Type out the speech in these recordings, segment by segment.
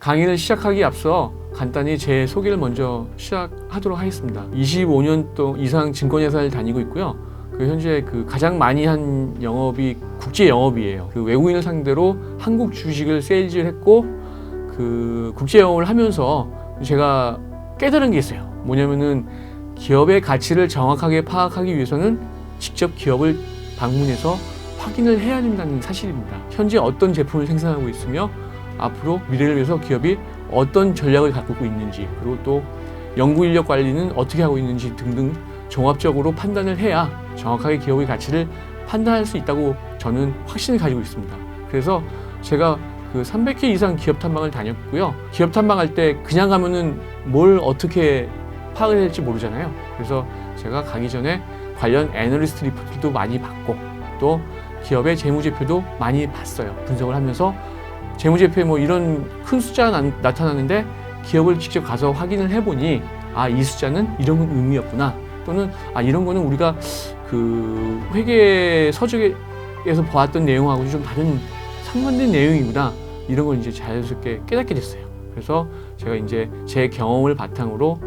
강의를 시작하기 앞서 간단히 제 소개를 먼저 시작하도록 하겠습니다. 25년 이상 증권회사를 다니고 있고요. 현재 가장 많이 한 영업이 국제 영업이에요. 외국인을 상대로 한국 주식을 세일즈를 했고 국제 영업을 하면서 제가 깨달은 게 있어요. 뭐냐면은 기업의 가치를 정확하게 파악하기 위해서는 직접 기업을 방문해서 확인을 해야 된다는 사실입니다. 현재 어떤 제품을 생산하고 있으며 앞으로 미래를 위해서 기업이 어떤 전략을 갖고 있는지, 그리고 또 연구 인력 관리는 어떻게 하고 있는지 등등 종합적으로 판단을 해야 정확하게 기업의 가치를 판단할 수 있다고 저는 확신을 가지고 있습니다. 그래서 제가 300회 이상 기업 탐방을 다녔고요. 기업 탐방할 때 그냥 가면은 뭘 어떻게 파악을 해야 될지 모르잖아요. 그래서 제가 가기 전에 관련 애널리스트 리포트도 많이 받고 또 기업의 재무제표도 많이 봤어요. 분석을 하면서 재무제표에 이런 큰 숫자가 나타나는데 기업을 직접 가서 확인을 해보니 이 숫자는 이런 의미였구나, 또는 이런 거는 우리가 회계 서적에서 보았던 내용하고 좀 다른 상반된 내용이구나, 이런 걸 이제 자연스럽게 깨닫게 됐어요. 그래서 제가 이제 제 경험을 바탕으로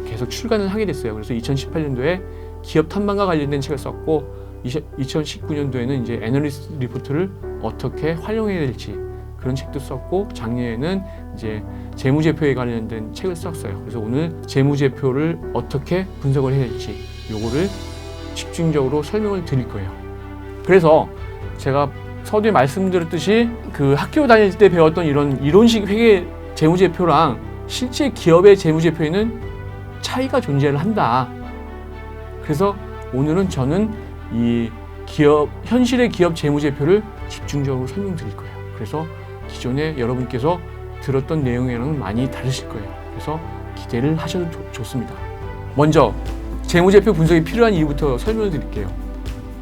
계속 출간을 하게 됐어요. 그래서 2018년도에 기업 탐방과 관련된 책을 썼고 2019년도에는 이제 애널리스트 리포트를 어떻게 활용해야 될지 그런 책도 썼고, 작년에는 이제 재무제표에 관련된 책을 썼어요. 그래서 오늘 재무제표를 어떻게 분석을 해야 될지 요거를 집중적으로 설명을 드릴 거예요. 그래서 제가 서두에 말씀드렸듯이 학교 다닐 때 배웠던 이런 이론식 회계 재무제표랑 실제 기업의 재무제표에는 차이가 존재를 한다. 그래서 오늘은 저는 이 현실의 기업 재무제표를 집중적으로 설명드릴 거예요. 그래서 기존에 여러분께서 들었던 내용이랑은 많이 다르실 거예요. 그래서 기대를 하셔도 좋습니다. 먼저 재무제표 분석이 필요한 이유부터 설명을 드릴게요.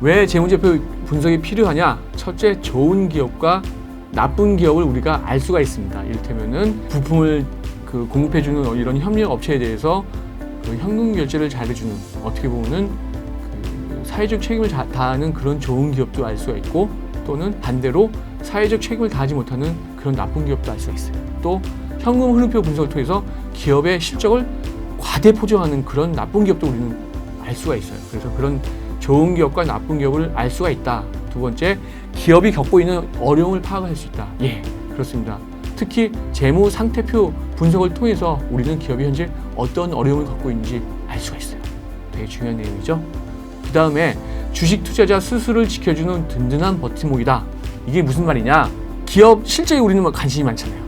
왜 재무제표 분석이 필요하냐? 첫째, 좋은 기업과 나쁜 기업을 우리가 알 수가 있습니다. 이를테면은 부품을 공급해주는 이런 협력 업체에 대해서 현금 결제를 잘해주는, 어떻게 보면은 사회적 책임을 다하는 그런 좋은 기업도 알 수가 있고, 또는 반대로 사회적 책임을 다하지 못하는 그런 나쁜 기업도 알 수가 있어요. 또 현금 흐름표 분석을 통해서 기업의 실적을 과대포장하는 그런 나쁜 기업도 우리는 알 수가 있어요. 그래서 그런 좋은 기업과 나쁜 기업을 알 수가 있다. 두 번째, 기업이 겪고 있는 어려움을 파악할 수 있다. 예, 그렇습니다. 특히 재무 상태표 분석을 통해서 우리는 기업이 현재 어떤 어려움을 겪고 있는지 알 수가 있어요. 되게 중요한 내용이죠. 그 다음에 주식 투자자 스스로를 지켜주는 든든한 버팀목이다. 이게 무슨 말이냐? 기업 실적에 우리는 관심이 많잖아요.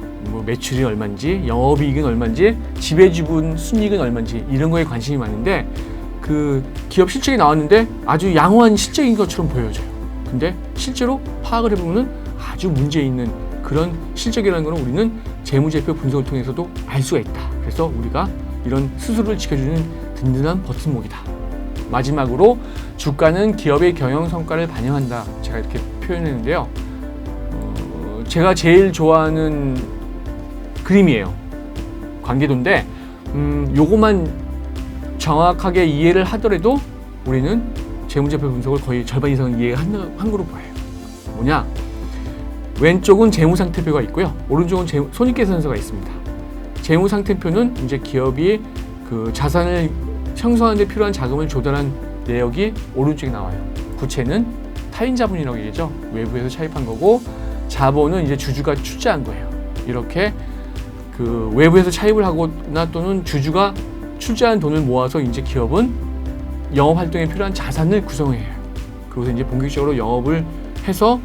매출이 얼마인지, 영업이익은 얼마인지, 지배지분 순이익은 얼마인지, 이런 거에 관심이 많은데 기업 실적이 나왔는데 아주 양호한 실적인 것처럼 보여져요. 근데 실제로 파악을 해보면 아주 문제 있는 그런 실적이라는 것은 우리는 재무제표 분석을 통해서도 알 수가 있다. 그래서 우리가 이런 스스로를 지켜주는 든든한 버팀목이다. 마지막으로 주가는 기업의 경영 성과를 반영한다. 제가 이렇게 표현했는데요. 제가 제일 좋아하는 그림이에요. 관계도인데 요거만 정확하게 이해를 하더라도 우리는 재무제표 분석을 거의 절반 이상은 이해한 거로 보여요. 뭐냐? 왼쪽은 재무상태표가 있고요. 오른쪽은 손익계산서가 있습니다. 재무상태표는 이제 기업이 자산을 형성하는 데 필요한 자금을 조달한 내역이 오른쪽에 나와요. 부채는 타인 자본이라고 얘기하죠. 외부에서 차입한 거고, 자본은 이제 주주가 출자한 거예요. 이렇게 외부에서 차입을 하거나 또는 주주가 출자한 돈을 모아서 이제 기업은 영업 활동에 필요한 자산을 구성해요. 그리고 이제 본격적으로 영업을 해서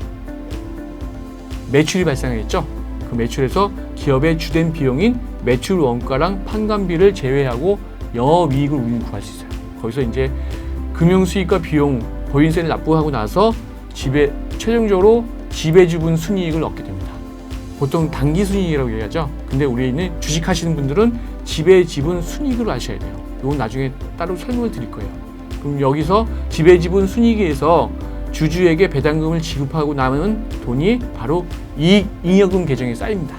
매출이 발생하겠죠. 그 매출에서 기업의 주된 비용인 매출 원가랑 판관비를 제외하고 영업이익을 우리는 구할 수 있어요. 거기서 이제 금융수익과 비용, 보인세를 납부하고 나서 최종적으로 지배지분 순이익을 얻게 됩니다. 보통 당기순이익이라고 얘기하죠. 근데 우리는 주식하시는 분들은 지배지분 순이익을 아셔야 돼요. 이건 나중에 따로 설명을 드릴 거예요. 그럼 여기서 지배지분 순이익에서 주주에게 배당금을 지급하고 남은 돈이 바로 잉여금 계정에 쌓입니다.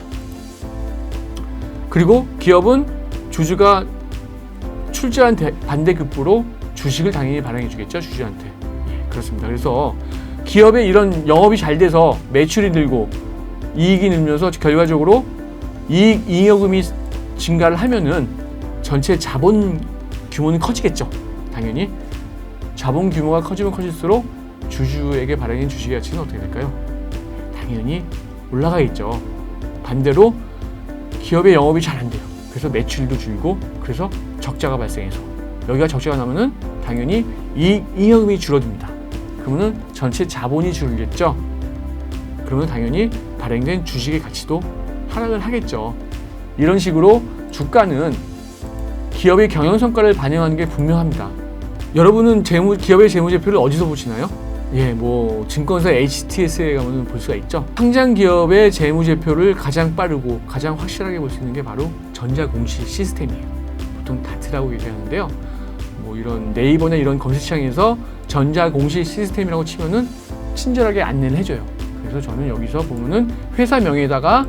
그리고 기업은 주주가 출자한 반대급부로 주식을 당연히 발행해 주겠죠, 주주한테. 예, 그렇습니다. 그래서 기업의 이런 영업이 잘 돼서 매출이 늘고 이익이 늘면서 결과적으로 잉여금이 증가를 하면은 전체 자본 규모는 커지겠죠. 당연히 자본 규모가 커지면 커질수록 주주에게 발행된 주식의 가치는 어떻게 될까요? 당연히 올라가겠죠. 반대로 기업의 영업이 잘 안 돼요. 그래서 매출도 줄고 그래서 적자가 발생해서 여기가 적자가 나면은 당연히 잉여금이 줄어듭니다. 그러면은 전체 자본이 줄겠죠. 그러면 당연히 발행된 주식의 가치도 하락을 하겠죠. 이런 식으로 주가는 기업의 경영 성과를 반영하는 게 분명합니다. 여러분은 기업의 재무제표를 어디서 보시나요? 뭐 증권사 HTS에 가면 볼 수가 있죠. 상장 기업의 재무제표를 가장 빠르고 가장 확실하게 볼 수 있는 게 바로 전자공시 시스템이에요. 보통 다트라고 얘기하는데요. 뭐 이런 네이버나 이런 검색창에서 전자공시 시스템이라고 치면은 친절하게 안내를 해줘요. 그래서 저는 여기서 보면은 회사명에다가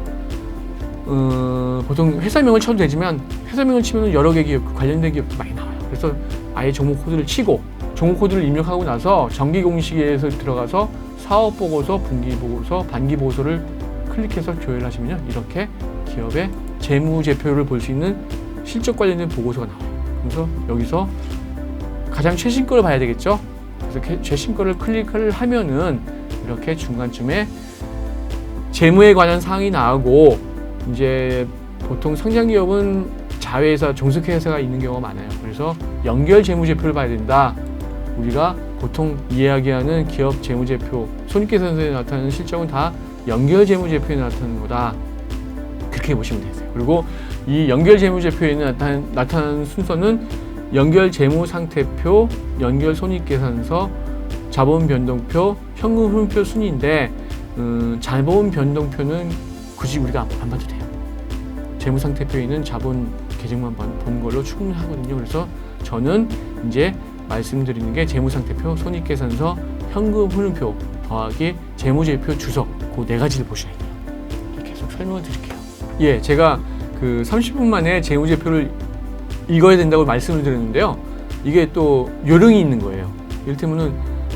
보통 회사명을 쳐도 되지만 회사명을 치면은 여러 개 기업 관련된 기업도 많이 나와요. 그래서 아예 종목 코드를 치고 종목 코드를 입력하고 나서 정기공시에서 들어가서 사업보고서, 분기보고서, 반기보고서를 클릭해서 조회를 하시면요, 이렇게 기업의 재무제표를 볼 수 있는 실적 관련된 보고서가 나와요. 그래서 여기서 가장 최신 거를 봐야 되겠죠. 그래서 최신 거를 클릭을 하면은 이렇게 중간쯤에 재무에 관한 사항이 나오고, 이제 보통 상장기업은 자회사, 종속회사가 있는 경우가 많아요. 그래서 연결 재무제표를 봐야 된다. 우리가 보통 이야기하는 기업 재무제표, 손익계산서에 나타나는 실적은 다 연결 재무제표에 나타나는 거다. 그렇게 보시면 되세요. 그리고 이 연결 재무제표에 나타나는 순서는 연결 재무상태표, 연결 손익계산서, 자본변동표, 현금흐름표 순인데 자본변동표는 굳이 우리가 안 봐도 돼요. 재무상태표에 있는 자본 계정만 본 걸로 충분하거든요. 그래서 저는 이제 말씀드리는 게 재무상태표, 손익계산서, 현금흐름표 더하기 재무제표 주석, 그 네 가지를 보셔야 돼요. 계속 설명을 드릴게요. 제가 그 30분 만에 재무제표를 읽어야 된다고 말씀을 드렸는데요. 이게 또 요령이 있는 거예요. 이를테면은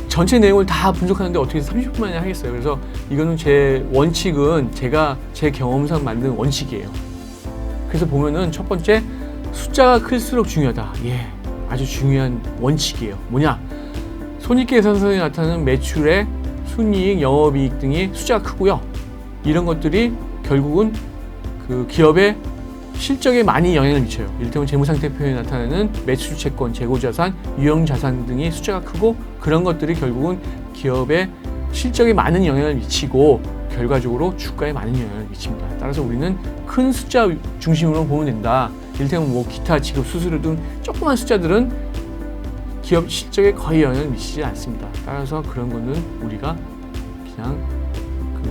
전체 내용을 다 분석하는데 어떻게 30분 만에 하겠어요. 그래서 이거는 제 원칙은 제가 제 경험상 만든 원칙이에요. 그래서 보면은 첫 번째, 숫자가 클수록 중요하다. 아주 중요한 원칙이에요. 뭐냐? 손익계산서에 나타나는 매출액, 순이익, 영업이익 등이 숫자가 크고요. 이런 것들이 결국은 그 기업의 실적에 많이 영향을 미쳐요. 이를테면 재무상태표에 나타나는 매출채권, 재고자산, 유형자산 등이 숫자가 크고, 그런 것들이 결국은 기업의 실적에 많은 영향을 미치고 결과적으로 주가에 많은 영향을 미칩니다. 따라서 우리는 큰 숫자 중심으로 보면 된다. 이를테면 뭐 기타 지급 수수료 등 조그만 숫자들은 기업 실적에 거의 영향을 미치지 않습니다. 따라서 그런 거는 우리가 그냥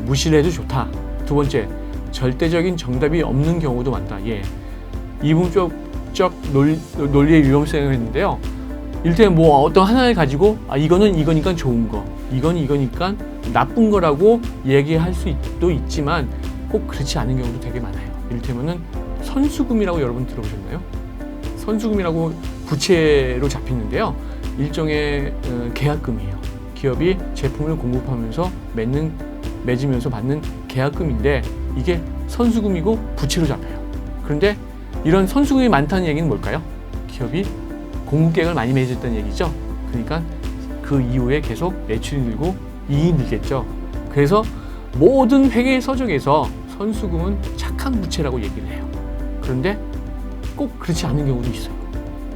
무시를 해도 좋다. 두 번째, 절대적인 정답이 없는 경우도 많다. 이분법적 논리의 위험성을 했는데요. 이를테면 뭐 어떤 하나를 가지고 이거니까 좋은 거, 이거니까 나쁜 거라고 얘기할 수도 있지만 꼭 그렇지 않은 경우도 되게 많아요. 이를테면은 선수금이라고 여러분 들어보셨나요? 선수금이라고 부채로 잡히는데요. 일종의 계약금이에요. 기업이 제품을 공급하면서 맺으면서 받는 계약금인데 이게 선수금이고 부채로 잡혀요. 그런데 이런 선수금이 많다는 얘기는 뭘까요? 기업이 공급계획을 많이 맺었다는 얘기죠. 그러니까 그 이후에 계속 매출이 늘고 이익이 늘겠죠. 그래서 모든 회계 서적에서 선수금은 착한 부채라고 얘기를 해요. 그런데 꼭 그렇지 않은 경우도 있어요.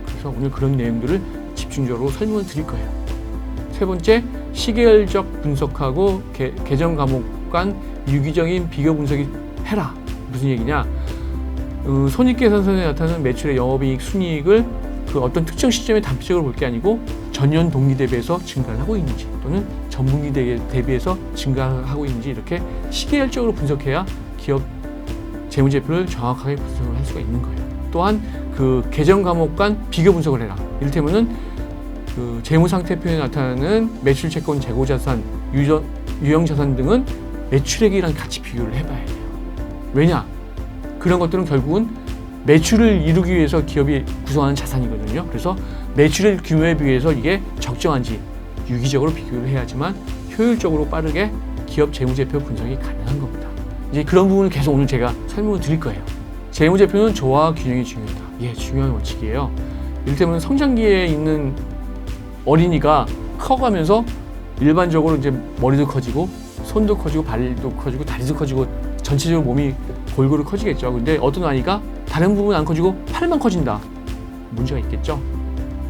그래서 오늘 그런 내용들을 집중적으로 설명을 드릴 거예요. 세 번째, 시계열적 분석하고 계정 과목 간 유기적인 비교 분석이 해라. 무슨 얘기냐? 손익계산서에 나타나는 매출의 영업이익, 순이익을 그 어떤 특정 시점에 단기적으로 볼 게 아니고 전년 동기 대비해서 증가를 하고 있는지 또는 전분기 대비해서 증가하고 있는지 이렇게 시계열적으로 분석해야 기업 재무제표를 정확하게 분석을 할 수가 있는 거예요. 또한 그 계정 과목 간 비교 분석을 해라. 이를테면은 그 재무상태표에 나타나는 매출채권, 재고자산, 유형자산 등은 매출액이랑 같이 비교를 해봐야 돼요. 왜냐? 그런 것들은 결국은 매출을 이루기 위해서 기업이 구성하는 자산이거든요. 그래서 매출액 규모에 비해서 이게 적정한지 유기적으로 비교를 해야지만 효율적으로 빠르게 기업 재무제표 분석이 가능한 겁니다. 이제 그런 부분을 계속 오늘 제가 설명을 드릴 거예요. 재무제표는 조화와 균형이 중요하다. 예, 중요한 원칙이에요. 이를테면 성장기에 있는 어린이가 커가면서 일반적으로 이제 머리도 커지고 손도 커지고 발도 커지고 다리도 커지고 전체적으로 몸이 골고루 커지겠죠. 근데 어떤 아이가 다른 부분 안 커지고 팔만 커진다. 문제가 있겠죠.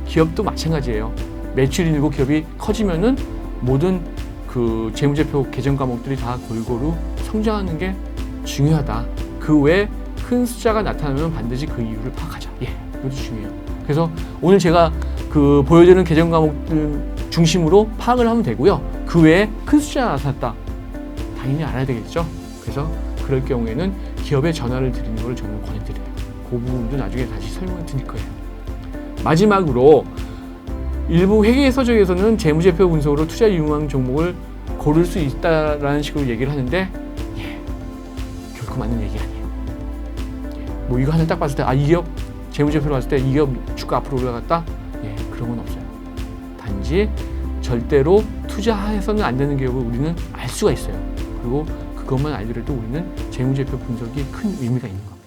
기업도 마찬가지예요. 매출이 늘고 기업이 커지면은 모든 그 재무제표 개정 과목들이 다 골고루 성장하는 게 중요하다. 그 외에 큰 숫자가 나타나면 반드시 그 이유를 파악하자. 예, 이것도 중요해요. 그래서 오늘 제가 그 보여드리는 개정 과목들 중심으로 파악을 하면 되고요. 그 외에 큰 숫자가 나타났다. 당연히 알아야 되겠죠. 그래서 그럴 경우에는 기업에 전화를 드리는 걸 저는 권해드려요. 그 부분도 나중에 다시 설명을 드릴 거예요. 마지막으로 일부 회계 서적에서는 재무제표 분석으로 투자 유망 종목을 고를 수 있다라는 식으로 얘기를 하는데 결코 맞는 얘기 아니에요. 뭐 이거 하나 딱 봤을 때 이 기업 재무제표로 봤을 때 이 기업 주가 앞으로 올라갔다? 그런 건 없어요. 단지 절대로 투자해서는 안 되는 기업을 우리는 알 수가 있어요. 그리고 그것만 알더라도 우리는 재무제표 분석이 큰 의미가 있는 겁니다.